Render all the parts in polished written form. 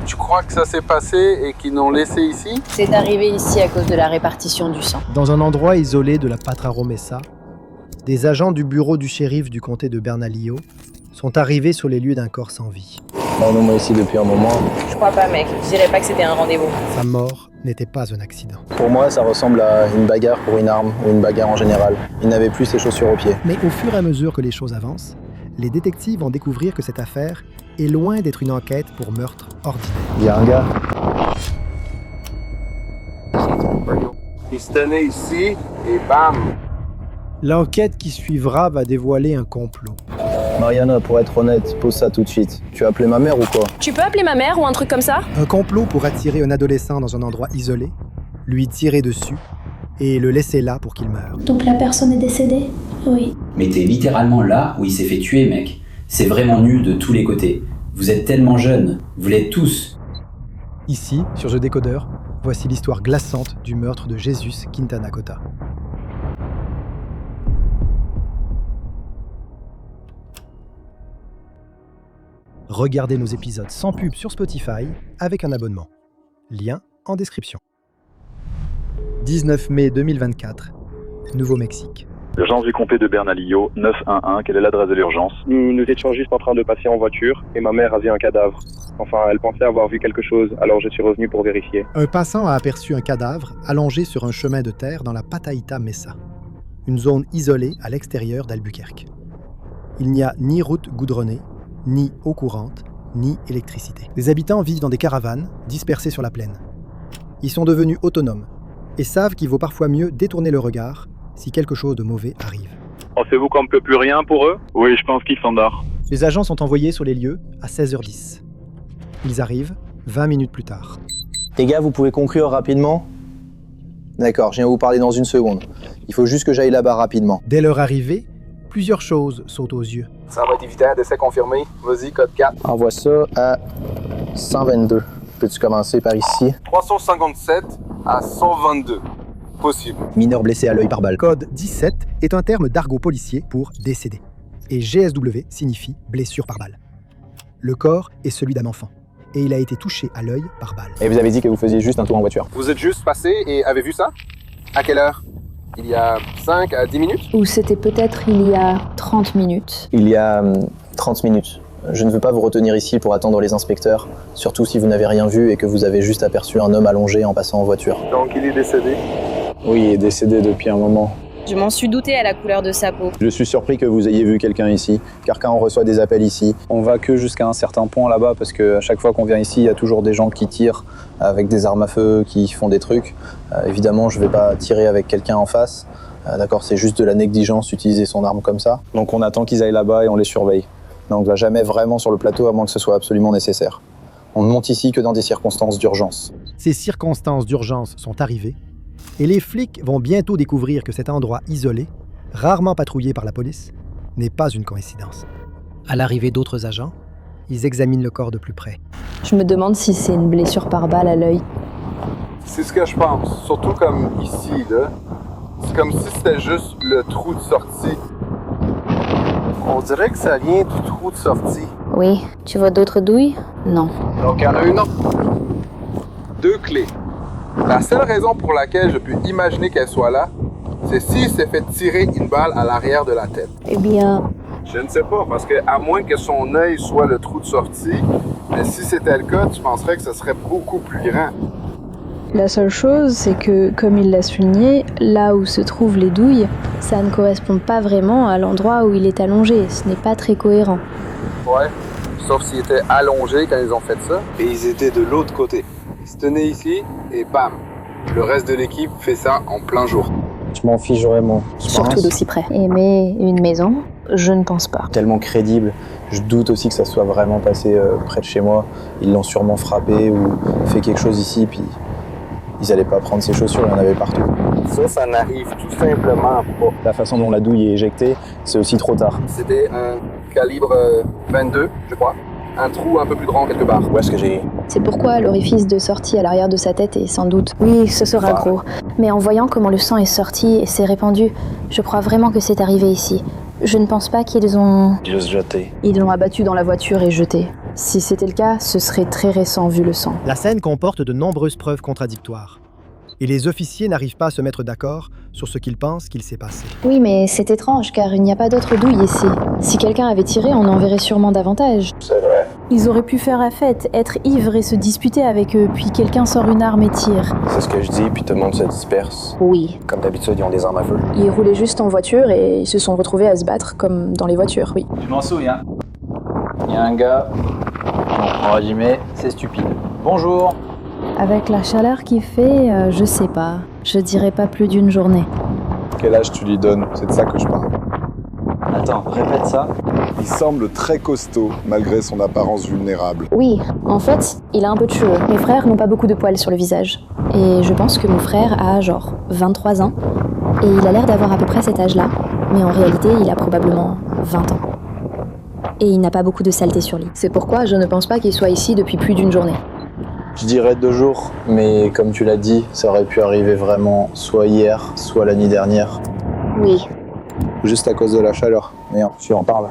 Tu crois que ça s'est passé et qu'ils l'ont laissé ici? C'est arrivé ici à cause de la répartition du sang. Dans un endroit isolé de la Patra Mesa, des agents du bureau du shérif du comté de Bernalillo sont arrivés sur les lieux d'un corps sans vie. On est ici depuis un moment. Je crois pas, mec. Je dirais pas que c'était un rendez-vous. Sa mort n'était pas un accident. Pour moi, ça ressemble à une bagarre pour une arme ou une bagarre en général. Il n'avait plus ses chaussures aux pieds. Mais au fur et à mesure que les choses avancent, les détectives vont découvrir que cette affaire est loin d'être une enquête pour meurtre ordinaire. Il y a un gars. Il se tenait ici et bam! L'enquête qui suivra va dévoiler un complot. Mariana, pour être honnête, pose ça tout de suite. Tu as appelé ma mère ou quoi? Tu peux appeler ma mère ou un truc comme ça? Un complot pour attirer un adolescent dans un endroit isolé, lui tirer dessus et le laisser là pour qu'il meure. Donc la personne est décédée? Oui. Mais t'es littéralement là où il s'est fait tuer, mec. C'est vraiment nul de tous les côtés. Vous êtes tellement jeunes, vous l'êtes tous. Ici, sur The Decoder, voici l'histoire glaçante du meurtre de Jesus Quintana Cota. Regardez nos épisodes sans pub sur Spotify avec un abonnement. Lien en description. 19 mai 2024, Nouveau-Mexique. Urgence du comté de Bernalillo, 911, quelle est l'adresse de l'urgence? Nous étions juste en train de passer en voiture et ma mère a vu un cadavre. Enfin, elle pensait avoir vu quelque chose, alors je suis revenu pour vérifier. Un passant a aperçu un cadavre allongé sur un chemin de terre dans la Pataita Mesa, une zone isolée à l'extérieur d'Albuquerque. Il n'y a ni route goudronnée, ni eau courante, ni électricité. Les habitants vivent dans des caravanes dispersées sur la plaine. Ils sont devenus autonomes et savent qu'il vaut parfois mieux détourner le regard si quelque chose de mauvais arrive. Pensez-vous qu'on ne peut plus rien pour eux? Oui, je pense qu'ils s'endorment. Les agents sont envoyés sur les lieux à 16h10. Ils arrivent 20 minutes plus tard. Les gars, vous pouvez conclure rapidement? D'accord, je viens vous parler dans une seconde. Il faut juste que j'aille là-bas rapidement. Dès leur arrivée, plusieurs choses sautent aux yeux. Ça va être évident, d'essai confirmé. Vas-y, code 4. Envoie ça à 122. Peux-tu commencer par ici? 357 à 122. Possible. Mineur blessé à l'œil par balle. Code 17 est un terme d'argot policier pour décédé. Et GSW signifie blessure par balle. Le corps est celui d'un enfant. Et il a été touché à l'œil par balle. Et vous avez dit que vous faisiez juste un tour en voiture. Vous êtes juste passé et avez vu ça? À quelle heure? Il y a 5 à 10 minutes? Ou c'était peut-être il y a 30 minutes. Il y a 30 minutes. Je ne veux pas vous retenir ici pour attendre les inspecteurs, surtout si vous n'avez rien vu et que vous avez juste aperçu un homme allongé en passant en voiture. Donc il est décédé? Oui, il est décédé depuis un moment. Je m'en suis douté à la couleur de sa peau. Je suis surpris que vous ayez vu quelqu'un ici, car quand on reçoit des appels ici, on va que jusqu'à un certain point là-bas, parce qu'à chaque fois qu'on vient ici, il y a toujours des gens qui tirent avec des armes à feu, qui font des trucs. Évidemment, je ne vais pas tirer avec quelqu'un en face. D'accord, c'est juste de la négligence d'utiliser son arme comme ça. Donc on attend qu'ils aillent là-bas et on les surveille. Donc on ne va jamais vraiment sur le plateau à moins que ce soit absolument nécessaire. On ne monte ici que dans des circonstances d'urgence. Ces circonstances d'urgence sont arrivées et les flics vont bientôt découvrir que cet endroit isolé, rarement patrouillé par la police, n'est pas une coïncidence. À l'arrivée d'autres agents, ils examinent le corps de plus près. Je me demande si c'est une blessure par balle à l'œil. C'est ce que je pense. Surtout comme ici, là. C'est comme si c'était juste le trou de sortie. On dirait que ça vient du trou de sortie. Oui. Tu vois d'autres douilles? Non. Donc il y en a une autre. 2 clés. La seule raison pour laquelle je peux imaginer qu'elle soit là, c'est s'il s'est fait tirer une balle à l'arrière de la tête. Eh bien... Je ne sais pas, parce que à moins que son œil soit le trou de sortie, mais si c'était le cas, tu penserais que ce serait beaucoup plus grand. La seule chose, c'est que, comme il l'a souligné, là où se trouvent les douilles, ça ne correspond pas vraiment à l'endroit où il est allongé. Ce n'est pas très cohérent. Ouais, sauf s'ils étaient allongés quand ils ont fait ça. Et ils étaient de l'autre côté. Ils se tenaient ici, et bam! Le reste de l'équipe fait ça en plein jour. Je m'en fiche vraiment. Surtout d'aussi près. Aimer une maison, je ne pense pas. Tellement crédible. Je doute aussi que ça soit vraiment passé près de chez moi. Ils l'ont sûrement frappé ou fait quelque chose ici, puis ils n'allaient pas prendre ses chaussures, il y en avait partout. Ça n'arrive tout simplement pas. La façon dont la douille est éjectée, c'est aussi trop tard. C'était un calibre 22, je crois. Un trou un peu plus grand quelque part. Où est-ce que j'ai... C'est pourquoi l'orifice de sortie à l'arrière de sa tête est sans doute... Oui, ce sera gros. Mais en voyant comment le sang est sorti et s'est répandu, je crois vraiment que c'est arrivé ici. Je ne pense pas qu'ils ont... Juste jeté. Ils l'ont abattu dans la voiture et jeté. Si c'était le cas, ce serait très récent vu le sang. La scène comporte de nombreuses preuves contradictoires. Et les officiers n'arrivent pas à se mettre d'accord sur ce qu'ils pensent qu'il s'est passé. Oui, mais c'est étrange car il n'y a pas d'autres douilles ici. Si quelqu'un avait tiré, on en verrait sûrement davantage. C'est vrai. Ils auraient pu faire la fête, être ivres et se disputer avec eux, puis quelqu'un sort une arme et tire. C'est ce que je dis, puis tout le monde se disperse. Oui. Comme d'habitude, ils ont des armes à feu. Ils roulaient juste en voiture et ils se sont retrouvés à se battre comme dans les voitures, oui. Je m'en souviens. Il y a un gars, en résumé, c'est stupide. Bonjour. Avec la chaleur qu'il fait, je sais pas. Je dirais pas plus d'une journée. Quel âge tu lui donnes? C'est de ça que je parle. Attends, répète ça. Il semble très costaud, malgré son apparence vulnérable. Oui, en fait, il a un peu de cheveux. Mes frères n'ont pas beaucoup de poils sur le visage. Et je pense que mon frère a genre 23 ans. Et il a l'air d'avoir à peu près cet âge-là. Mais en réalité, il a probablement 20 ans. Et il n'a pas beaucoup de saleté sur lui. C'est pourquoi je ne pense pas qu'il soit ici depuis plus d'une journée. Je dirais 2 jours, mais comme tu l'as dit, ça aurait pu arriver vraiment soit hier, soit la nuit dernière. Oui. Juste à cause de la chaleur. Merde, tu en parles.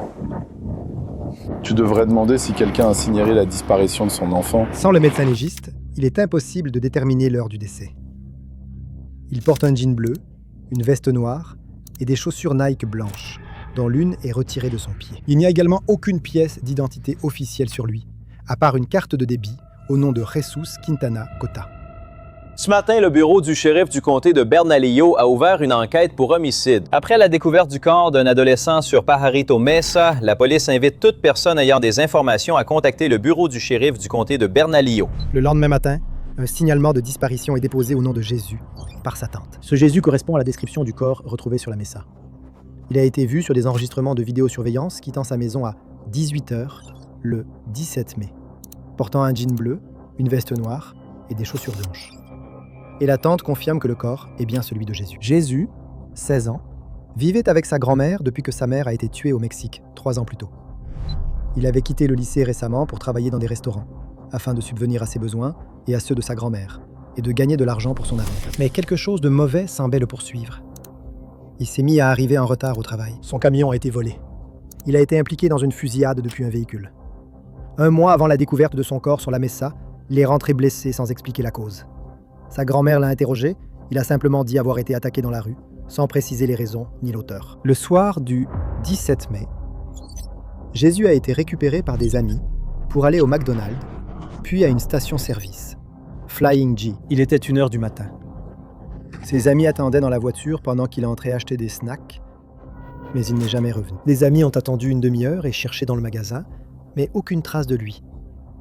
Tu devrais demander si quelqu'un a signalé la disparition de son enfant. Sans le médecin légiste, il est impossible de déterminer l'heure du décès. Il porte un jean bleu, une veste noire et des chaussures Nike blanches, dont l'une est retirée de son pied. Il n'y a également aucune pièce d'identité officielle sur lui, à part une carte de débit au nom de Jesus Quintana Cota. Ce matin, le bureau du shérif du comté de Bernalillo a ouvert une enquête pour homicide. Après la découverte du corps d'un adolescent sur Pajarito Mesa, la police invite toute personne ayant des informations à contacter le bureau du shérif du comté de Bernalillo. Le lendemain matin, un signalement de disparition est déposé au nom de Jésus par sa tante. Ce Jésus correspond à la description du corps retrouvé sur la Mesa. Il a été vu sur des enregistrements de vidéosurveillance quittant sa maison à 18h le 17 mai, portant un jean bleu, une veste noire et des chaussures blanches. Et la tante confirme que le corps est bien celui de Jésus. Jésus, 16 ans, vivait avec sa grand-mère depuis que sa mère a été tuée au Mexique, 3 ans plus tôt. Il avait quitté le lycée récemment pour travailler dans des restaurants, afin de subvenir à ses besoins et à ceux de sa grand-mère, et de gagner de l'argent pour son avenir. Mais quelque chose de mauvais semblait le poursuivre. Il s'est mis à arriver en retard au travail. Son camion a été volé. Il a été impliqué dans une fusillade depuis un véhicule. 1 mois avant la découverte de son corps sur la Mesa, il est rentré blessé sans expliquer la cause. Sa grand-mère l'a interrogé, il a simplement dit avoir été attaqué dans la rue, sans préciser les raisons ni l'auteur. Le soir du 17 mai, Jésus a été récupéré par des amis pour aller au McDonald's, puis à une station-service, Flying G. Il était 1h du matin. Ses amis attendaient dans la voiture pendant qu'il entrait acheter des snacks, mais il n'est jamais revenu. Les amis ont attendu une demi-heure et cherché dans le magasin, mais aucune trace de lui,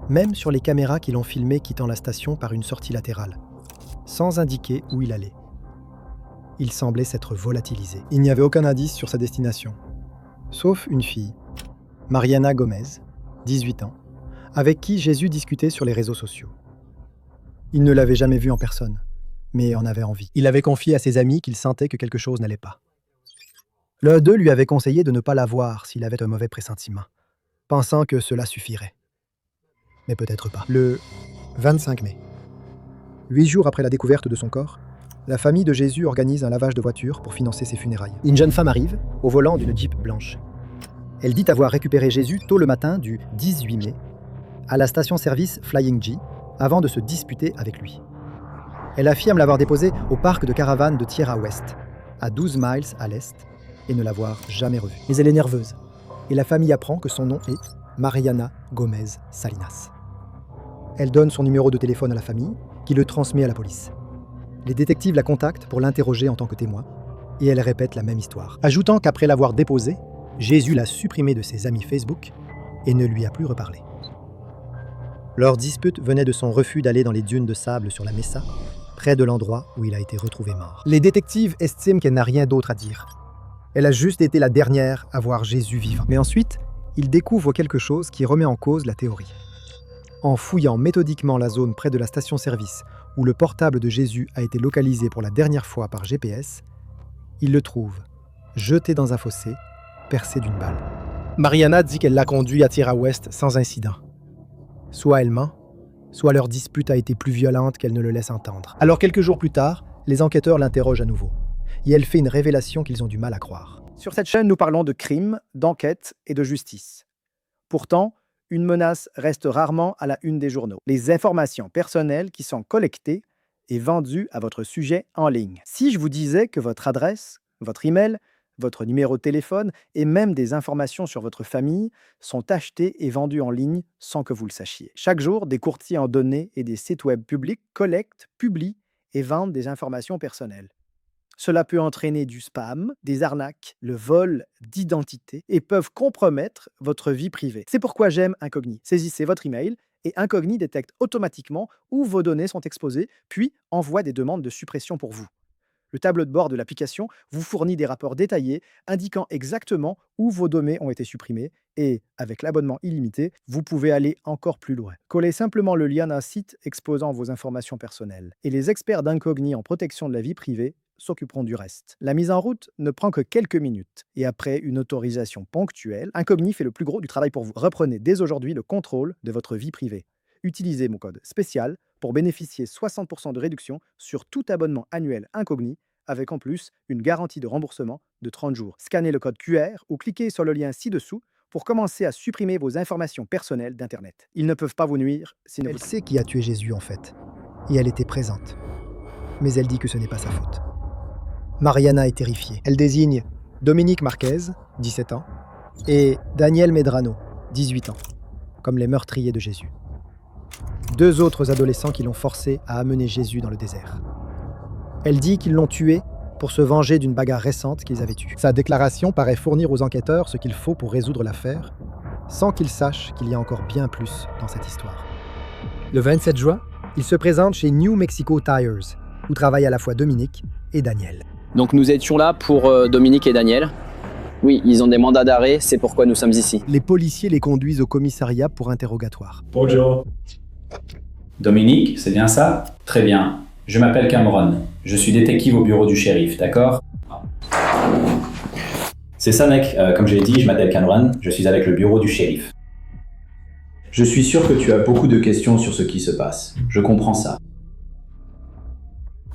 même sur les caméras qui l'ont filmé quittant la station par une sortie latérale, sans indiquer où il allait. Il semblait s'être volatilisé. Il n'y avait aucun indice sur sa destination, sauf une fille, Mariana Gomez, 18 ans, avec qui Jésus discutait sur les réseaux sociaux. Il ne l'avait jamais vue en personne, mais en avait envie. Il avait confié à ses amis qu'il sentait que quelque chose n'allait pas. L'un d'eux lui avait conseillé de ne pas la voir s'il avait un mauvais pressentiment, pensant que cela suffirait. Mais peut-être pas. Le 25 mai, 8 jours après la découverte de son corps, la famille de Jésus organise un lavage de voiture pour financer ses funérailles. Une jeune femme arrive, au volant d'une Jeep blanche. Elle dit avoir récupéré Jésus tôt le matin du 18 mai, à la station-service Flying G, avant de se disputer avec lui. Elle affirme l'avoir déposé au parc de caravanes de Tierra West, à 12 miles à l'est, et ne l'avoir jamais revu. Mais elle est nerveuse, et la famille apprend que son nom est Mariana Gomez Salinas. Elle donne son numéro de téléphone à la famille, qui le transmet à la police. Les détectives la contactent pour l'interroger en tant que témoin, et elle répète la même histoire, ajoutant qu'après l'avoir déposé, Jésus l'a supprimé de ses amis Facebook et ne lui a plus reparlé. Leur dispute venait de son refus d'aller dans les dunes de sable sur la Mesa, près de l'endroit où il a été retrouvé mort. Les détectives estiment qu'elle n'a rien d'autre à dire. Elle a juste été la dernière à voir Jésus vivant. Mais ensuite, ils découvrent quelque chose qui remet en cause la théorie. En fouillant méthodiquement la zone près de la station-service où le portable de Jésus a été localisé pour la dernière fois par GPS, ils le trouvent, jeté dans un fossé, percé d'une balle. Mariana dit qu'elle l'a conduit à Tierra West sans incident. Soit elle ment, soit leur dispute a été plus violente qu'elle ne le laisse entendre. Alors quelques jours plus tard, les enquêteurs l'interrogent à nouveau. Et elle fait une révélation qu'ils ont du mal à croire. Sur cette chaîne, nous parlons de crime, d'enquête et de justice. Pourtant, une menace reste rarement à la une des journaux. Les informations personnelles qui sont collectées et vendues à votre sujet en ligne. Si je vous disais que votre adresse, votre email, votre numéro de téléphone et même des informations sur votre famille sont achetées et vendues en ligne sans que vous le sachiez. Chaque jour, des courtiers en données et des sites web publics collectent, publient et vendent des informations personnelles. Cela peut entraîner du spam, des arnaques, le vol d'identité et peuvent compromettre votre vie privée. C'est pourquoi j'aime Incogni. Saisissez votre email et Incogni détecte automatiquement où vos données sont exposées, puis envoie des demandes de suppression pour vous. Le tableau de bord de l'application vous fournit des rapports détaillés indiquant exactement où vos données ont été supprimées et, avec l'abonnement illimité, vous pouvez aller encore plus loin. Collez simplement le lien d'un site exposant vos informations personnelles et les experts d'Incogni en protection de la vie privée s'occuperont du reste. La mise en route ne prend que quelques minutes et après une autorisation ponctuelle, Incogni fait le plus gros du travail pour vous. Reprenez dès aujourd'hui le contrôle de votre vie privée. Utilisez mon code spécial pour bénéficier 60% de réduction sur tout abonnement annuel Incogni avec en plus une garantie de remboursement de 30 jours. Scannez le code QR ou cliquez sur le lien ci-dessous pour commencer à supprimer vos informations personnelles d'Internet. Ils ne peuvent pas vous nuire. Elle sait qui a tué Jésus en fait, et elle était présente. Mais elle dit que ce n'est pas sa faute. Mariana est terrifiée. Elle désigne Dominique Marquez, 17 ans, et Daniel Medrano, 18 ans, comme les meurtriers de Jésus. 2 autres adolescents qui l'ont forcé à amener Jésus dans le désert. Elle dit qu'ils l'ont tué pour se venger d'une bagarre récente qu'ils avaient eue. Sa déclaration paraît fournir aux enquêteurs ce qu'il faut pour résoudre l'affaire, sans qu'ils sachent qu'il y a encore bien plus dans cette histoire. Le 27 juin, il se présente chez New Mexico Tires, où travaillent à la fois Dominique et Daniel. Donc nous étions là pour Dominique et Daniel. Oui, ils ont des mandats d'arrêt, c'est pourquoi nous sommes ici. Les policiers les conduisent au commissariat pour interrogatoire. Bonjour. Dominique, c'est bien ça? Très bien. Je m'appelle Cameron. Je suis détective au bureau du shérif, d'accord? C'est ça, mec. Comme j'ai dit, je m'appelle Cameron. Je suis avec le bureau du shérif. Je suis sûr que tu as beaucoup de questions sur ce qui se passe. Je comprends ça.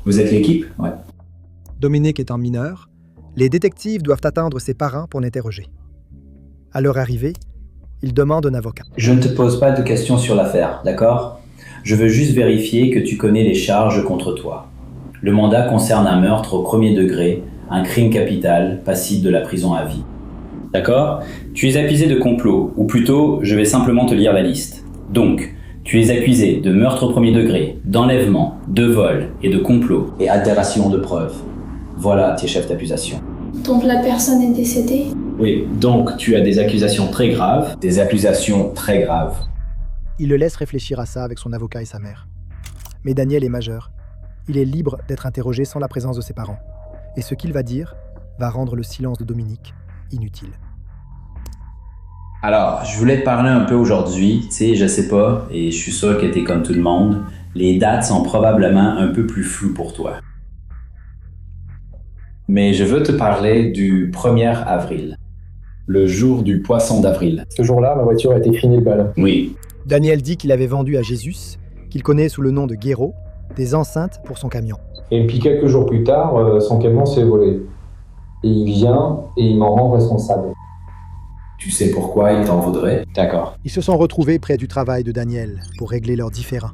Vous êtes l'équipe? Ouais. Dominique étant mineur, les détectives doivent attendre ses parents pour l'interroger. À leur arrivée, ils demandent un avocat. Je ne te pose pas de questions sur l'affaire, d'accord? Je veux juste vérifier que tu connais les charges contre toi. Le mandat concerne un meurtre au 1er degré, un crime capital, passible de la prison à vie. D'accord? Tu es accusé de complot, ou plutôt, je vais simplement te lire la liste. Donc, tu es accusé de meurtre au 1er degré, d'enlèvement, de vol et de complot, et altération de preuves. Voilà tes chefs d'accusation. Donc la personne est décédée? Oui, donc tu as des accusations très graves. Des accusations très graves. Il le laisse réfléchir à ça avec son avocat et sa mère. Mais Daniel est majeur. Il est libre d'être interrogé sans la présence de ses parents. Et ce qu'il va dire va rendre le silence de Dominique inutile. Alors, je voulais te parler un peu aujourd'hui. Tu sais, je sais pas, et je suis sûr que t'es comme tout le monde, les dates sont probablement un peu plus floues pour toi. Mais je veux te parler du 1er avril. Le jour du poisson d'avril. Ce jour-là, ma voiture a été fini le bal. Oui. Daniel dit qu'il avait vendu à Jésus, qu'il connaît sous le nom de Guéraud, des enceintes pour son camion. Et puis quelques jours plus tard, son camion s'est volé. Et il vient et il m'en rend responsable. Tu sais pourquoi il t'en voudrait? D'accord. Ils se sont retrouvés près du travail de Daniel pour régler leurs différends.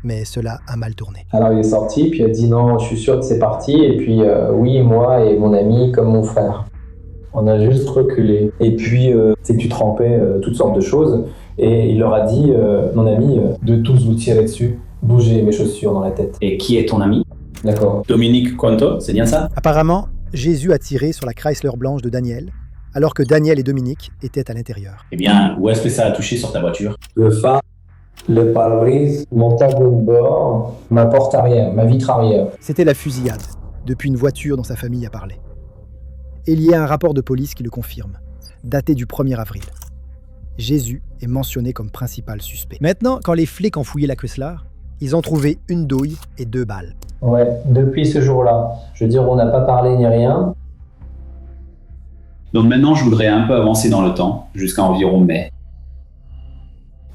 Mais cela a mal tourné. Alors il est sorti, puis il a dit non, je suis sûr que c'est parti. Et puis oui, moi et mon ami comme mon frère. On a juste reculé. Et puis tu trempais toutes sortes de choses. Et il leur a dit, mon ami, de tous vous tirer dessus. Bougez mes chaussures dans la tête. Et qui est ton ami? D'accord. Dominique Quanto, c'est bien ça? Apparemment, Jésus a tiré sur la Chrysler blanche de Daniel, alors que Daniel et Dominique étaient à l'intérieur. Eh bien, où est-ce que ça a touché sur ta voiture? Le phare, le pare-brise, mon tableau de bord, ma porte arrière, ma vitre arrière. C'était la fusillade, depuis une voiture dont sa famille a parlé. Et il y a un rapport de police qui le confirme, daté du 1er avril. Jésus est mentionné comme principal suspect. Maintenant, quand les flics ont fouillé la Chrysler, ils ont trouvé une douille et 2 balles. Ouais, depuis ce jour-là. Je veux dire, on n'a pas parlé ni rien. Donc maintenant, je voudrais un peu avancer dans le temps, jusqu'à environ mai.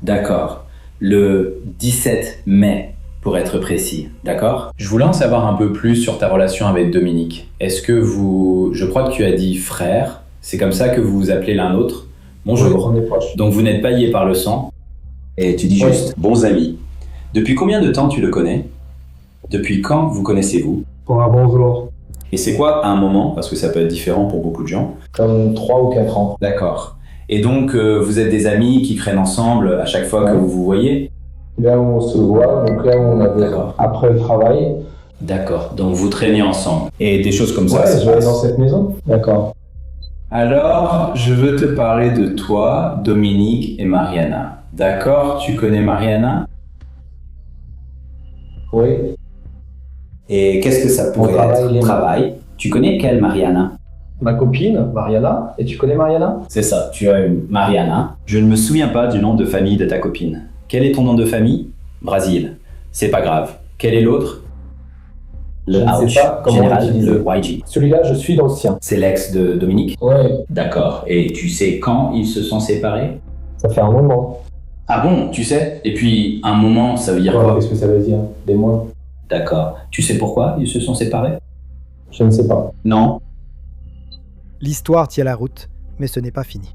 D'accord. Le 17 mai, pour être précis. D'accord? Je voulais en savoir un peu plus sur ta relation avec Dominique. Est-ce que vous... Je crois que tu as dit frère. C'est comme ça que vous vous appelez l'un l'autre? Bonjour. On est proches. Donc vous n'êtes pas liés par le sang. Et tu dis juste bons amis. Depuis combien de temps tu le connais? Depuis quand vous connaissez-vous? Pour un bonjour. Et c'est quoi un moment? Parce que ça peut être différent pour beaucoup de gens. Comme 3 ou 4 ans. D'accord. Et donc vous êtes des amis qui traînent ensemble à chaque fois que vous vous voyez? Là où on se voit, donc là où on avait après le travail. D'accord. Donc vous traînez ensemble. Et des choses comme ça. Ouais, je vais aller dans cette maison. D'accord. Alors, je veux te parler de toi, Dominique et Mariana. D'accord? Tu connais Mariana? Oui. Et qu'est-ce que ça pourrait être? Travail. Tu connais quelle Mariana? Ma copine, Mariana. Et tu connais Mariana? C'est ça, tu as une Mariana. Je ne me souviens pas du nom de famille de ta copine. Quel est ton nom de famille? Brasil. C'est pas grave. Quel est l'autre? Je ne sais pas comment Général, l'utiliser. le YG. Celui-là, je suis dans le sien. C'est l'ex de Dominique? Ouais. D'accord. Et tu sais quand ils se sont séparés? Ça fait un moment. Ah bon, tu sais? Et puis, un moment, ça veut dire quoi? Qu'est-ce que ça veut dire? Des mois. D'accord. Tu sais pourquoi ils se sont séparés? Je ne sais pas. Non. L'histoire tient la route, mais ce n'est pas fini.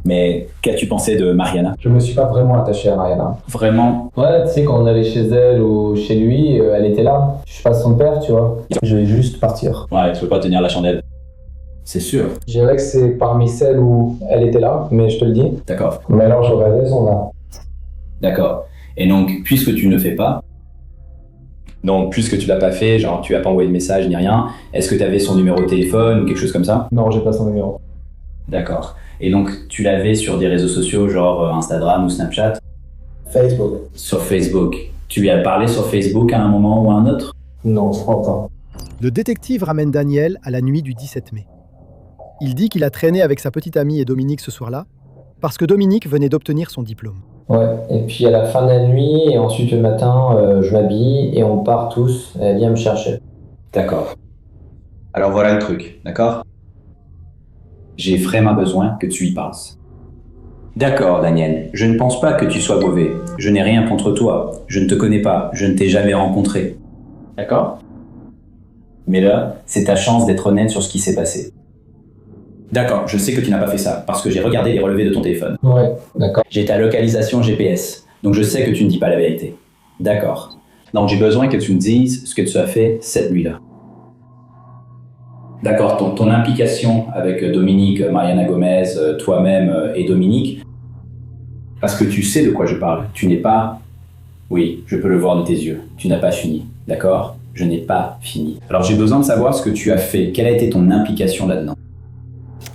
Mais qu'as-tu pensé de Mariana? Je me suis pas vraiment attaché à Mariana. Vraiment? Ouais, tu sais, quand on allait chez elle ou chez lui, elle était là. Je suis pas son père, tu vois. Je vais juste partir. Ouais, tu peux pas tenir la chandelle. C'est sûr. Je dirais que c'est parmi celles où elle était là, mais je te le dis. D'accord. Mais alors j'aurais raison là. D'accord. Et donc, puisque tu ne le fais pas, donc puisque tu l'as pas fait, genre tu as pas envoyé de message ni rien, est-ce que tu avais son numéro de téléphone ou quelque chose comme ça? Non, j'ai pas son numéro. D'accord. Et donc, tu l'avais sur des réseaux sociaux, genre Instagram ou Snapchat? Facebook. Sur Facebook. Tu lui as parlé sur Facebook à un moment ou à un autre? Non, je crois pas. Le détective ramène Daniel à la nuit du 17 mai. Il dit qu'il a traîné avec sa petite amie et Dominique ce soir-là, parce que Dominique venait d'obtenir son diplôme. Ouais, et puis à la fin de la nuit, et ensuite le matin, je m'habille et on part tous, elle vient me chercher. D'accord. Alors voilà le truc, d'accord? J'ai vraiment besoin que tu y penses. D'accord, Daniel, je ne pense pas que tu sois mauvais. Je n'ai rien contre toi. Je ne te connais pas. Je ne t'ai jamais rencontré. D'accord? Mais là, c'est ta chance d'être honnête sur ce qui s'est passé. D'accord, je sais que tu n'as pas fait ça, parce que j'ai regardé les relevés de ton téléphone. Ouais, d'accord. J'ai ta localisation GPS, donc je sais que tu ne dis pas la vérité. D'accord. Donc j'ai besoin que tu me dises ce que tu as fait cette nuit-là. D'accord, ton implication avec Dominique, Mariana Gomez, toi-même et Dominique, parce que tu sais de quoi je parle. Tu n'es pas... Oui, je peux le voir de tes yeux. Tu n'as pas fini, d'accord? Je n'ai pas fini. Alors j'ai besoin de savoir ce que tu as fait. Quelle a été ton implication là-dedans?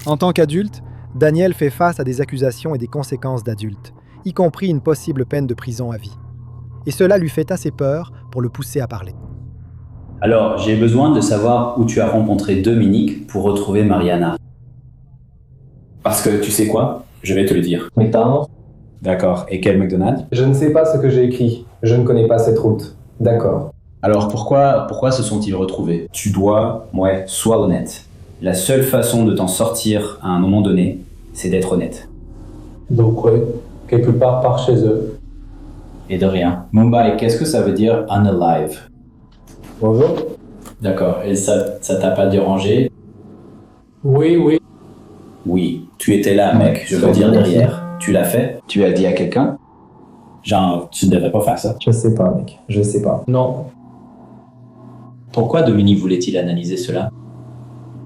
En tant qu'adulte, Daniel fait face à des accusations et des conséquences d'adulte, y compris une possible peine de prison à vie. Et cela lui fait assez peur pour le pousser à parler. Alors, j'ai besoin de savoir où tu as rencontré Dominique pour retrouver Mariana. Parce que tu sais quoi? Je vais te le dire. McDonald's? D'accord. Et quel McDonald's? Je ne sais pas ce que j'ai écrit. Je ne connais pas cette route. D'accord. Alors pourquoi se sont-ils retrouvés? Tu dois, sois honnête. La seule façon de t'en sortir à un moment donné, c'est d'être honnête. Donc ouais, quelque part par chez eux. Et de rien. Mumbai, qu'est-ce que ça veut dire unalive? Bonjour. D'accord. Et ça t'a pas dérangé? Oui. Oui. Tu étais là, mec. Je veux dire derrière. Tu l'as fait? Tu as dit à quelqu'un? Genre, tu ne devrais pas faire ça. Je sais pas, mec. Je sais pas. Non. Pourquoi Dominique voulait-il analyser cela?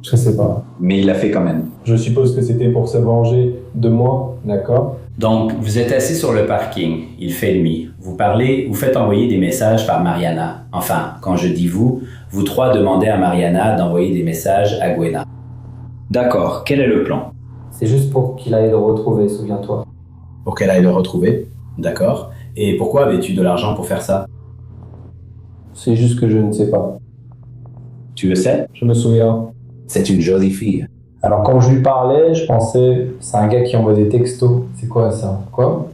Je sais pas. Mais il l'a fait quand même. Je suppose que c'était pour se venger de moi, d'accord? Donc, vous êtes assis sur le parking, il fait nuit. Vous parlez, vous faites envoyer des messages par Mariana. Enfin, quand je dis vous trois demandez à Mariana d'envoyer des messages à Gwena. D'accord, quel est le plan? C'est juste pour qu'il aille le retrouver, souviens-toi. Pour qu'elle aille le retrouver? D'accord. Et pourquoi avais-tu de l'argent pour faire ça? C'est juste que je ne sais pas. Tu le sais? Je me souviens. C'est une jolie fille. Alors quand je lui parlais, je pensais, c'est un gars qui envoie des textos. C'est quoi ça? Quoi?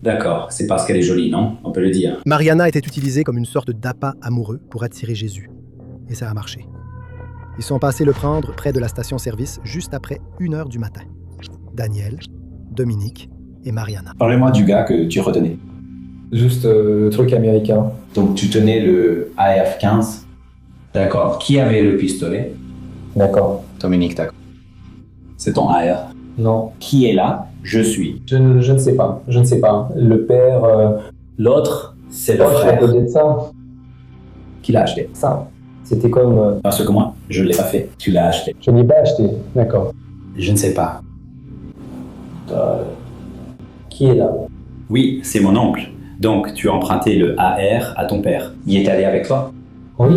D'accord, c'est parce qu'elle est jolie, non? On peut le dire. Mariana était utilisée comme une sorte d'appât amoureux pour attirer Jésus. Et ça a marché. Ils sont passés le prendre près de la station-service juste après 1h du matin. Daniel, Dominique et Mariana. Parlez-moi du gars que tu retenais. Juste le truc américain. Donc tu tenais le AF-15. D'accord. Qui avait le pistolet? D'accord. Dominique, d'accord. C'est ton AR. Non. Qui est là? Je suis. Je ne sais pas. Je ne sais pas. Le père... L'autre, c'est le Oh, frère. peut-être ça. Qui l'a acheté? Ça. C'était comme... Parce que moi, je ne l'ai pas fait. Tu l'as acheté. Je n'ai pas acheté. D'accord. Je ne sais pas. Qui est là? Oui, c'est mon oncle. Donc, tu as emprunté le AR à ton père. Il est allé avec toi? Oui.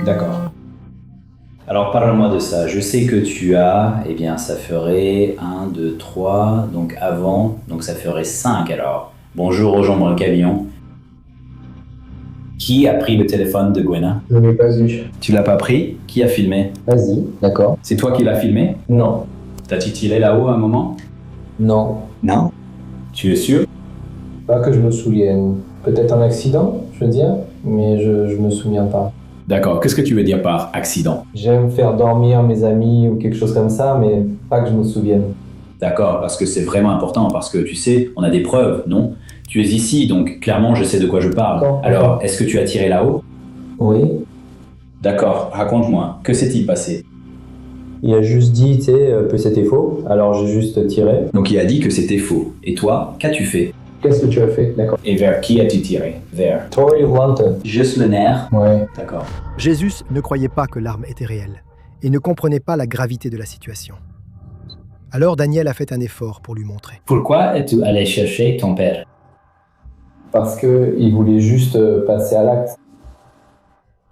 D'accord. Alors, parle-moi de ça. Je sais que tu as, eh bien, ça ferait 1, 2, 3, donc avant, donc ça ferait 5 alors. Bonjour aux gens dans le camion. Qui a pris le téléphone de Gwenna? Je n'ai pas eu. Tu l'as pas pris? Qui a filmé? Vas-y. D'accord. C'est toi qui l'as filmé? Non. T'as titilé là-haut un moment? Non. Non. Tu es sûr? Pas que je me souvienne. Peut-être un accident, je veux dire, mais je me souviens pas. D'accord. Qu'est-ce que tu veux dire par accident? J'aime faire dormir mes amis ou quelque chose comme ça, mais pas que je me souvienne. D'accord, parce que c'est vraiment important, parce que tu sais, on a des preuves, non? Tu es ici, donc clairement je sais de quoi je parle. D'accord. Alors, est-ce que tu as tiré là-haut? Oui. D'accord, raconte-moi, que s'est-il passé? Il a juste dit, tu sais, que c'était faux, alors j'ai juste tiré. Donc il a dit que c'était faux. Et toi, qu'as-tu fait? Qu'est-ce que tu as fait? D'accord. Et vers qui as-tu tiré? Vers? Tori Blanton. Juste le nerf? Ouais. D'accord. Jésus ne croyait pas que l'arme était réelle et ne comprenait pas la gravité de la situation. Alors Daniel a fait un effort pour lui montrer. Pourquoi es-tu allé chercher ton père? Parce qu'il voulait juste passer à l'acte.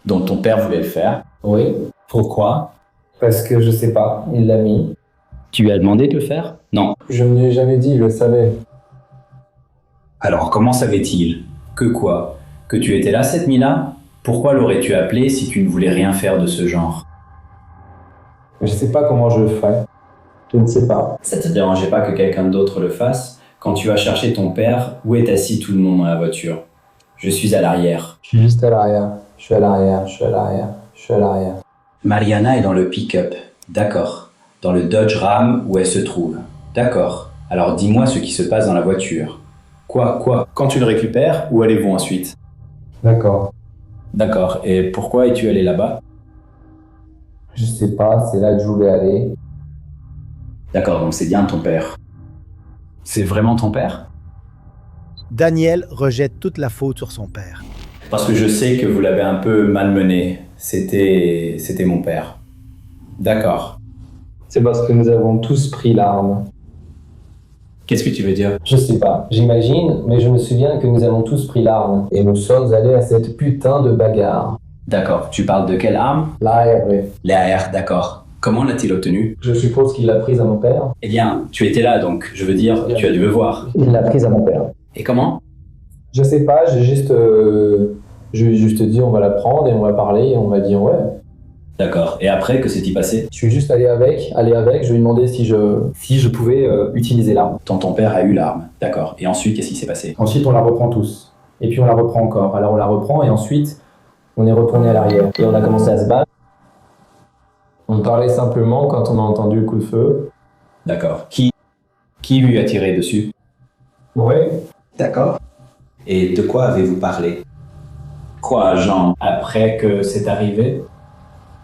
Donc ton père voulait le faire? Oui. Pourquoi? Parce que je sais pas, il l'a mis. Tu lui as demandé de le faire? Non. Je ne lui ai jamais dit, il le savait. Alors comment savait-il? Que quoi? Que tu étais là cette nuit-là? Pourquoi l'aurais-tu appelé si tu ne voulais rien faire de ce genre? Je sais pas comment je le ferais. Je ne sais pas. Ça te dérangeait pas que quelqu'un d'autre le fasse? Quand tu as cherché ton père, où est assis tout le monde dans la voiture? Je suis à l'arrière. Je suis juste à l'arrière. Je suis à l'arrière. Je suis à l'arrière. Je suis à l'arrière. Mariana est dans le pick-up. D'accord. Dans le Dodge Ram où elle se trouve. D'accord. Alors dis-moi ce qui se passe dans la voiture. Quoi? Quand tu le récupères, où allez-vous ensuite? D'accord. D'accord. Et pourquoi es-tu allé là-bas? Je sais pas, c'est là que je voulais aller. D'accord, donc c'est bien ton père. C'est vraiment ton père? Daniel rejette toute la faute sur son père. Parce que je sais que vous l'avez un peu malmené. C'était mon père. D'accord. C'est parce que nous avons tous pris l'arme. Qu'est-ce que tu veux dire? Je sais pas, j'imagine, mais je me souviens que nous avons tous pris l'arme. Et nous sommes allés à cette putain de bagarre. D'accord. Tu parles de quelle arme? L'AR, oui. L'AR, d'accord. Comment l'a-t-il obtenu? Je suppose qu'il l'a prise à mon père. Eh bien, tu étais là, donc je veux dire, tu as dû le voir. Il l'a prise à mon père. Et comment? Je sais pas, je vais juste dire on va la prendre et on va parler et on va dire ouais. D'accord. Et après, que s'est-il passé? Je suis juste allé avec, je lui ai demandé si je pouvais utiliser l'arme. Ton père a eu l'arme, d'accord. Et ensuite, qu'est-ce qui s'est passé? Ensuite, on la reprend tous. Et puis on la reprend encore. Alors on la reprend et ensuite, on est retourné à l'arrière. Et on a commencé à se battre. On parlait simplement quand on a entendu le coup de feu. D'accord. Qui lui a tiré dessus? Ouais. D'accord. Et de quoi avez-vous parlé? Quoi, Jean? Après que c'est arrivé?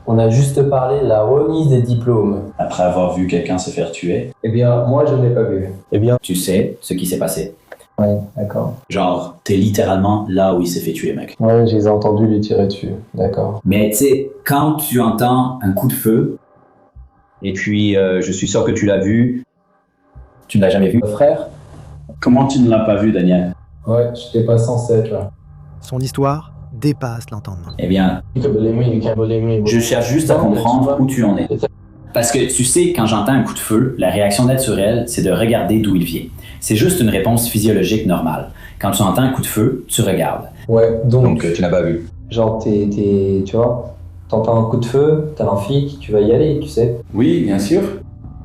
On a juste parlé de la remise des diplômes. Après avoir vu quelqu'un se faire tuer? Eh bien, moi je ne l'ai pas vu. Eh bien, tu sais ce qui s'est passé. Ouais, d'accord. Genre, t'es littéralement là où il s'est fait tuer, mec. Ouais, je les ai entendus lui tirer dessus. D'accord. Mais tu sais, quand tu entends un coup de feu, et puis je suis sûr que tu l'as vu, tu ne l'as jamais vu. Frère? Comment tu ne l'as pas vu, Daniel? Ouais, j'étais pas censé être là. Son histoire dépasse l'entendement. Eh bien, je cherche juste à comprendre où tu en es. Parce que tu sais, quand j'entends un coup de feu, la réaction naturelle, c'est de regarder d'où il vient. C'est juste une réponse physiologique normale. Quand tu entends un coup de feu, tu regardes. Ouais, donc tu l'as pas vu. Genre, tu vois, t'entends un coup de feu, t'as un flic, tu vas y aller, tu sais. Oui, bien sûr.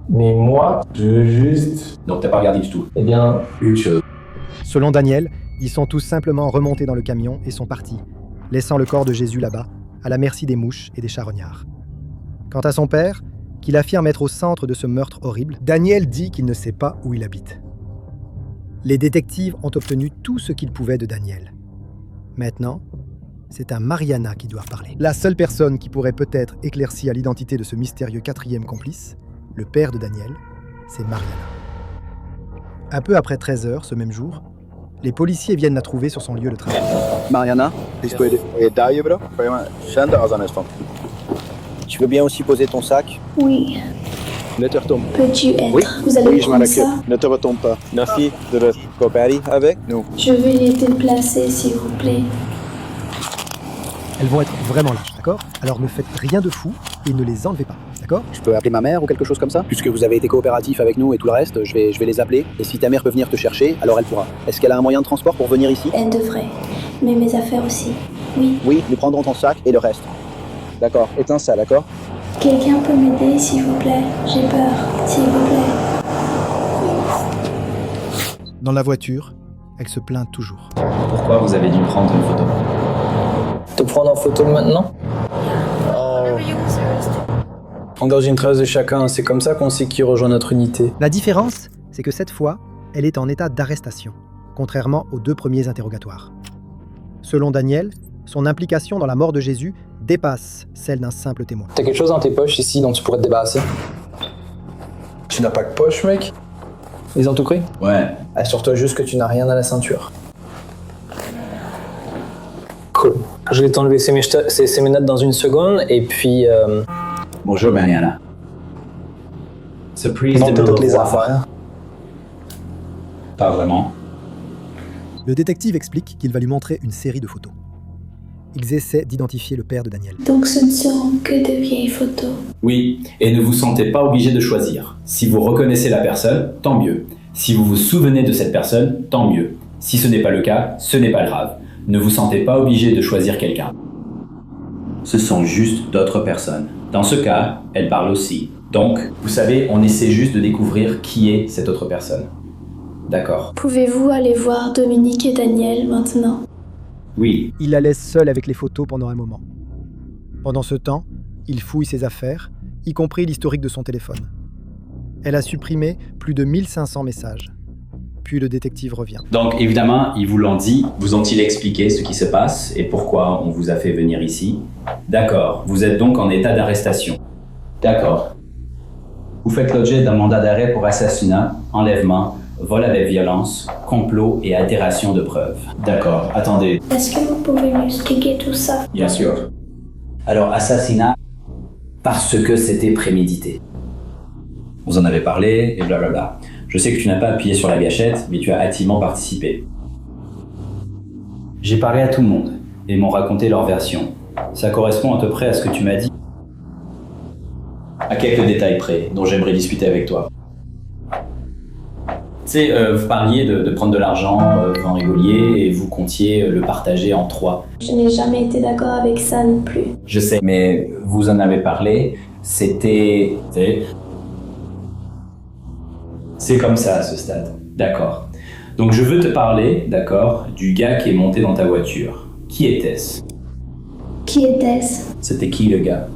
Mais moi, je veux juste... Donc t'as pas regardé du tout. Eh bien, une chose. Selon Daniel, ils sont tous simplement remontés dans le camion et sont partis, laissant le corps de Jésus là-bas, à la merci des mouches et des charognards. Quant à son père, qu'il affirme être au centre de ce meurtre horrible, Daniel dit qu'il ne sait pas où il habite. Les détectives ont obtenu tout ce qu'ils pouvaient de Daniel. Maintenant, C'est à Mariana qu'ils doivent parler. La seule personne qui pourrait peut-être éclaircir l'identité de ce mystérieux quatrième complice, le père de Daniel, c'est Mariana. Un peu après 13h, ce même jour, les policiers viennent la trouver sur son lieu de travail. Mariana, tu veux bien aussi poser ton sac? Oui. Ne te retourne. Peux-tu être? Oui, Vous allez oui, je m'en prendre occupe. ça? Ne te retourne pas. Merci de coopérer avec nous. Je vais les déplacer, s'il vous plaît. Elles vont être vraiment lâches, d'accord? Alors ne faites rien de fou et ne les enlevez pas, d'accord? Je peux appeler ma mère ou quelque chose comme ça? Puisque vous avez été coopératif avec nous et tout le reste, je vais les appeler. Et si ta mère peut venir te chercher, alors elle pourra. Est-ce qu'elle a un moyen de transport pour venir ici? Elle devrait. Mais mes affaires aussi. Oui. Oui, nous prendrons ton sac et le reste. D'accord, éteins ça, d'accord? Quelqu'un peut m'aider, s'il vous plaît? J'ai peur, s'il vous plaît. Dans la voiture, elle se plaint toujours. Pourquoi vous avez dû prendre une photo? Te prendre en photo maintenant? Engager une trace de chacun, c'est comme ça qu'on sait qui rejoint notre unité. La différence, c'est que cette fois, elle est en état d'arrestation, contrairement aux 2 premiers interrogatoires. Selon Daniel, son implication dans la mort de Jésus dépasse celle d'un simple témoin. T'as quelque chose dans tes poches ici dont tu pourrais te débarrasser? Tu n'as pas de poche, mec? Ils ont tout pris? Ouais. Assure-toi juste que tu n'as rien à la ceinture. Cool. Je vais t'enlever ces menottes dans une seconde et puis... Bonjour Mariana. Surprise de me toutes les revoir. affaires. Pas vraiment. Le détective explique qu'il va lui montrer une série de photos. Ils essaient d'identifier le père de Daniel. Donc ce ne seront que de vieilles photos. Oui, et ne vous sentez pas obligé de choisir. Si vous reconnaissez la personne, tant mieux. Si vous vous souvenez de cette personne, tant mieux. Si ce n'est pas le cas, ce n'est pas grave. Ne vous sentez pas obligé de choisir quelqu'un. Ce sont juste d'autres personnes. Dans ce cas, elles parlent aussi. Donc, vous savez, on essaie juste de découvrir qui est cette autre personne. D'accord. Pouvez-vous aller voir Dominique et Daniel maintenant? Oui. Il la laisse seule avec les photos pendant un moment. Pendant ce temps, il fouille ses affaires, y compris l'historique de son téléphone. Elle a supprimé plus de 1500 messages. Puis le détective revient. Donc évidemment, ils vous l'ont dit, vous ont-ils expliqué ce qui se passe et pourquoi on vous a fait venir ici? D'accord, vous êtes donc en état d'arrestation. D'accord. Vous faites l'objet d'un mandat d'arrêt pour assassinat, enlèvement, vol avec violence, complot et altération de preuves. D'accord, attendez. Est-ce que vous pouvez m'expliquer tout ça? Bien sûr. Alors, assassinat, parce que c'était prémédité. Vous en avez parlé et blablabla. Je sais que tu n'as pas appuyé sur la gâchette, mais tu as activement participé. J'ai parlé à tout le monde, et ils m'ont raconté leur version. Ça correspond à peu près à ce que tu m'as dit. À quelques détails près, dont j'aimerais discuter avec toi. Tu sais, vous parliez de prendre de l'argent, vous en rigoliez, et vous comptiez le partager en 3. Je n'ai jamais été d'accord avec ça non plus. Je sais, mais vous en avez parlé, c'était... C'est comme ça à ce stade. D'accord. Donc je veux te parler, d'accord, du gars qui est monté dans ta voiture. Qui était-ce? Qui était-ce? C'était qui le gars?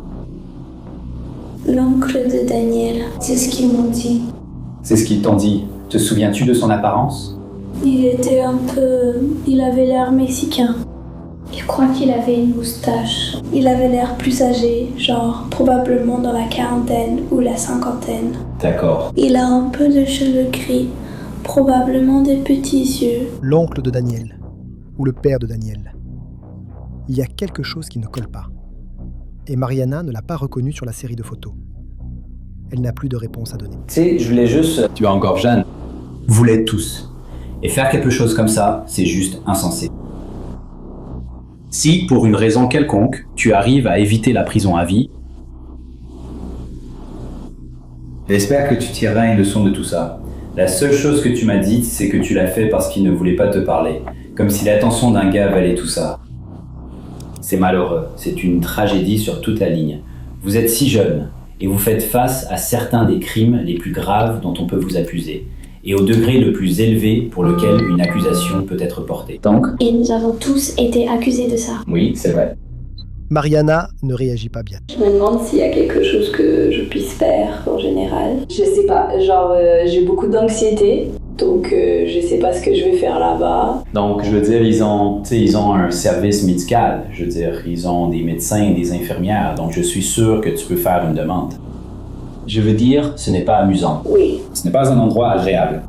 L'oncle de Daniel. C'est ce qu'ils m'ont dit. C'est ce qu'ils t'ont dit. Te souviens-tu de son apparence? Il était un peu... Il avait l'air mexicain. Je crois qu'il avait une moustache. Il avait l'air plus âgé, genre probablement dans la quarantaine ou la cinquantaine. D'accord. Il a un peu de cheveux gris, probablement des petits yeux. L'oncle de Daniel, ou le père de Daniel. Il y a quelque chose qui ne colle pas. Et Mariana ne l'a pas reconnu sur la série de photos. Elle n'a plus de réponse à donner. Tu sais, je voulais juste... Tu es encore jeune. Vous l'êtes tous. Et faire quelque chose comme ça, c'est juste insensé. Si, pour une raison quelconque, tu arrives à éviter la prison à vie, j'espère que tu tireras une leçon de tout ça. La seule chose que tu m'as dite, c'est que tu l'as fait parce qu'il ne voulait pas te parler. Comme si l'attention d'un gars valait tout ça. C'est malheureux. C'est une tragédie sur toute la ligne. Vous êtes si jeune, et vous faites face à certains des crimes les plus graves dont on peut vous accuser, et au degré le plus élevé pour lequel une accusation peut être portée. Donc, Et nous avons tous été accusés de ça. oui, c'est vrai. Mariana ne réagit pas bien. Je me demande s'il y a quelque chose que je puisse faire en général. Je sais pas, genre j'ai beaucoup d'anxiété Donc je sais pas ce que je vais faire là-bas. Donc, je veux dire, ils ont un service médical. Je veux dire, ils ont des médecins, des infirmières. Donc, je suis sûr que tu peux faire une demande. Je veux dire, ce n'est pas amusant. Oui. Ce n'est pas un endroit agréable.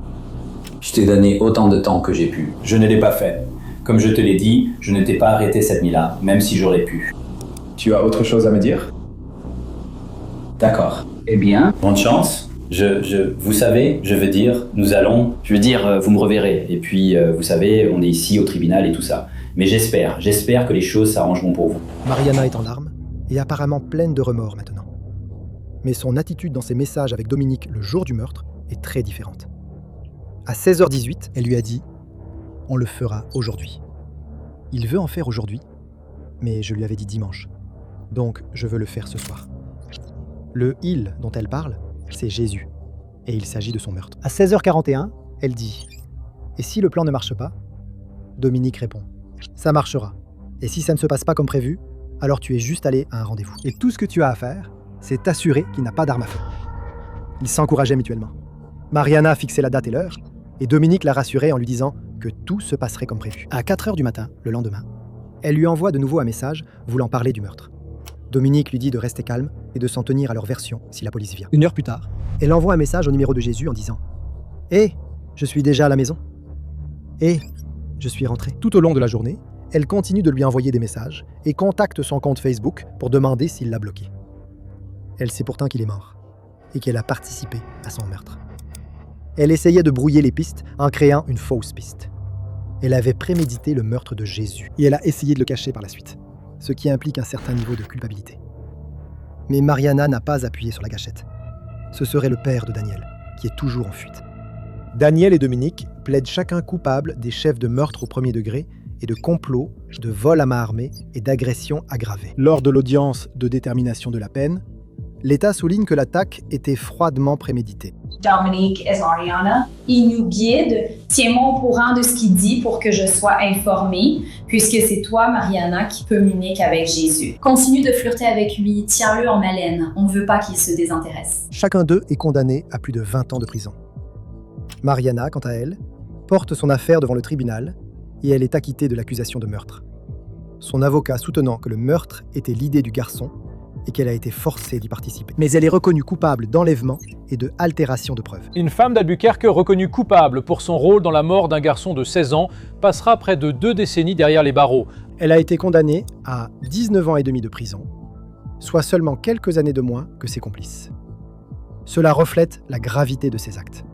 Je t'ai donné autant de temps que j'ai pu. Je ne l'ai pas fait. Comme je te l'ai dit, je ne t'ai pas arrêté cette nuit-là, même si j'aurais pu. Tu as autre chose à me dire? D'accord. Eh bien, bonne chance. Vous savez, je veux dire, vous me reverrez. Et puis, vous savez, on est ici au tribunal et tout ça. Mais j'espère que les choses s'arrangeront pour vous. Mariana est en larmes et apparemment pleine de remords maintenant. Mais son attitude dans ses messages avec Dominique le jour du meurtre est très différente. À 16h18, elle lui a dit « On le fera aujourd'hui ». Il veut en faire aujourd'hui, mais je lui avais dit dimanche. Donc, je veux le faire ce soir. Le « il » dont elle parle, c'est Jésus, et il s'agit de son meurtre. À 16h41, elle dit « Et si le plan ne marche pas ?» Dominique répond « Ça marchera. Et si ça ne se passe pas comme prévu, alors tu es juste allé à un rendez-vous. Et tout ce que tu as à faire, c'est t'assurer qu'il n'a pas d'arme à feu. » Ils s'encourageaient mutuellement. Mariana a fixé la date et l'heure, et Dominique l'a rassurée en lui disant que tout se passerait comme prévu. À 4h du matin, le lendemain, elle lui envoie de nouveau un message voulant parler du meurtre. Dominique lui dit de rester calme et de s'en tenir à leur version si la police vient. 1 heure plus tard, elle envoie un message au numéro de Jésus en disant « Hé, je suis déjà à la maison. Hé, je suis rentrée. » Tout au long de la journée, elle continue de lui envoyer des messages et contacte son compte Facebook pour demander s'il l'a bloqué. Elle sait pourtant qu'il est mort et qu'elle a participé à son meurtre. Elle essayait de brouiller les pistes en créant une fausse piste. Elle avait prémédité le meurtre de Jésus et elle a essayé de le cacher par la suite, ce qui implique un certain niveau de culpabilité. Mais Mariana n'a pas appuyé sur la gâchette. Ce serait le père de Daniel, qui est toujours en fuite. Daniel et Dominique plaident chacun coupable des chefs de meurtre au premier degré et de complot, de vol à main armée et d'agression aggravée. Lors de l'audience de détermination de la peine, l'État souligne que l'attaque était froidement préméditée. Dominique et Mariana, il nous guide. Tiens-moi au courant de ce qu'il dit pour que je sois informée, puisque c'est toi, Mariana, qui communique avec Jésus. Continue de flirter avec lui, tiens-le en haleine. On ne veut pas qu'il se désintéresse. Chacun d'eux est condamné à plus de 20 ans de prison. Mariana, quant à elle, porte son affaire devant le tribunal et elle est acquittée de l'accusation de meurtre. Son avocat soutenant que le meurtre était l'idée du garçon et qu'elle a été forcée d'y participer. Mais elle est reconnue coupable d'enlèvement et de altération de preuves. Une femme d'Albuquerque reconnue coupable pour son rôle dans la mort d'un garçon de 16 ans passera près de 2 décennies derrière les barreaux. Elle a été condamnée à 19 ans et demi de prison, soit seulement quelques années de moins que ses complices. Cela reflète la gravité de ses actes.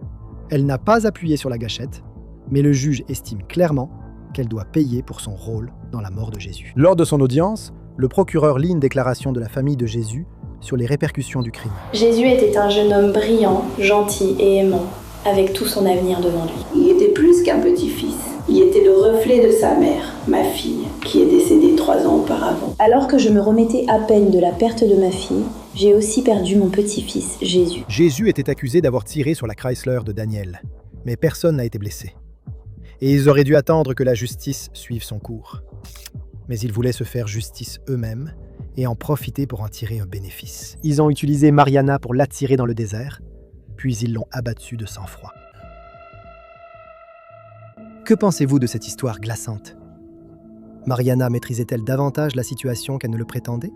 Elle n'a pas appuyé sur la gâchette, mais le juge estime clairement qu'elle doit payer pour son rôle dans la mort de Jésus. Lors de son audience, le procureur lit une déclaration de la famille de Jésus sur les répercussions du crime. Jésus était un jeune homme brillant, gentil et aimant, avec tout son avenir devant lui. Il était plus qu'un petit-fils. Il était le reflet de sa mère, ma fille, qui est décédée 3 ans auparavant. Alors que je me remettais à peine de la perte de ma fille, j'ai aussi perdu mon petit-fils, Jésus. Jésus était accusé d'avoir tiré sur la Chrysler de Daniel, mais personne n'a été blessé. Et ils auraient dû attendre que la justice suive son cours. Mais ils voulaient se faire justice eux-mêmes et en profiter pour en tirer un bénéfice. Ils ont utilisé Mariana pour l'attirer dans le désert, puis ils l'ont abattue de sang-froid. Que pensez-vous de cette histoire glaçante? Mariana maîtrisait-elle davantage la situation qu'elle ne le prétendait?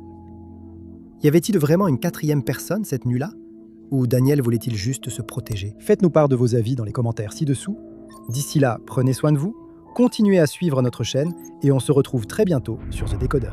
Y avait-il vraiment une 4e personne cette nuit-là? Ou Daniel voulait-il juste se protéger? Faites-nous part de vos avis dans les commentaires ci-dessous. D'ici là, prenez soin de vous, continuez à suivre notre chaîne et on se retrouve très bientôt sur The Decoder.